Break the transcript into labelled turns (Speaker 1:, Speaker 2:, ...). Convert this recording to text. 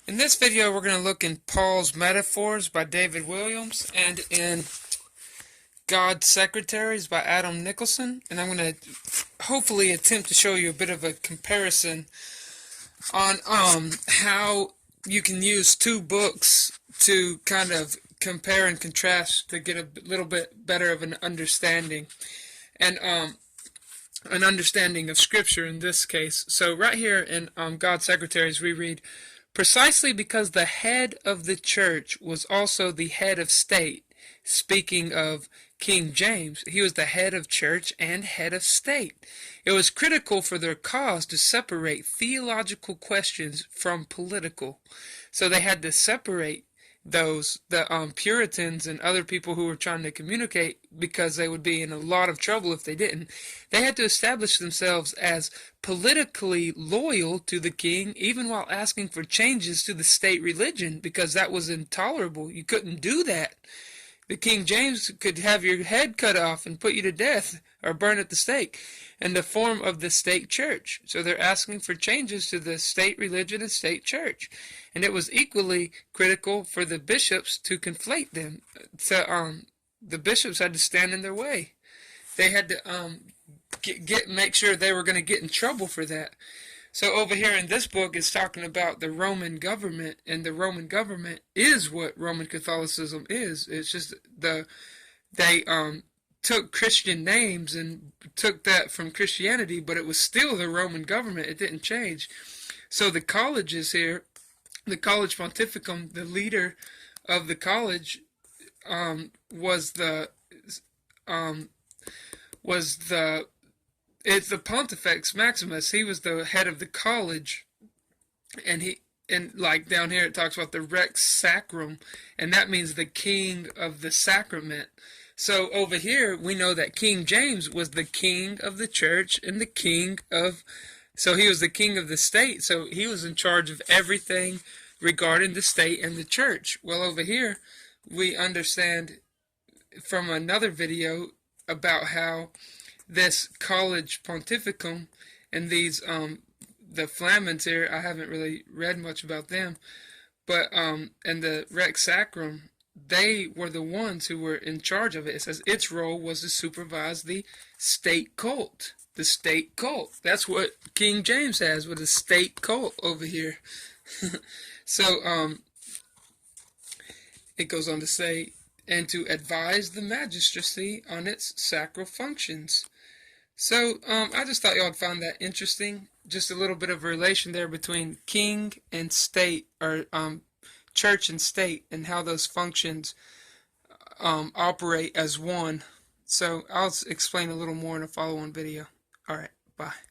Speaker 1: In this video, we're going to look in Paul's Metaphors by David Williams and in God's Secretaries by Adam Nicolson. And I'm going to hopefully attempt to show you a bit of a comparison on how you can use two books to kind of compare and contrast to get a little bit better of an understanding. And an understanding of Scripture in this case. So right here in God's Secretaries we read, "Precisely because the head of the church was also the head of state," speaking of King James, he was the head of church and head of state. "It was critical for their cause to separate theological questions from political." So they had to separate the Puritans and other people who were trying to communicate, because they would be in a lot of trouble if they didn't. They had to establish themselves as politically loyal to the king, even while asking for changes to the state religion, because that was intolerable. You couldn't do that. The King James could have your head cut off and put you to death or burn at the stake in the form of the state church. So they're asking for changes to the state religion and state church. And it was equally critical for the bishops to conflate them. The bishops had to stand in their way. They had to make sure they were going to get in trouble for that. So over here in this book is talking about the Roman government, and the Roman government is what Roman Catholicism is. It's just they took Christian names and took that from Christianity, but it was still the Roman government. It didn't change. So the colleges here, the College Pontificum, the leader of the college it's the Pontifex Maximus. He was the head of the college, and like down here it talks about the Rex Sacrum, and that means the king of the sacrament. So over here we know that King James was the king of the church and the king of, so he was the king of the state, so he was in charge of everything regarding the state and the church. Well, over here we understand from another video about how this College Pontificum and these the Flamins here, I haven't really read much about them, but and the Rex Sacrum, they were the ones who were in charge of it. It says its role was to supervise the state cult. The state cult. That's what King James has with a state cult over here. So it goes on to say, and to advise the magistracy on its sacral functions. So I just thought y'all would find that interesting. Just a little bit of a relation there between king and state, or church and state, and how those functions operate as one. So I'll explain a little more in a follow-on video. Alright, bye.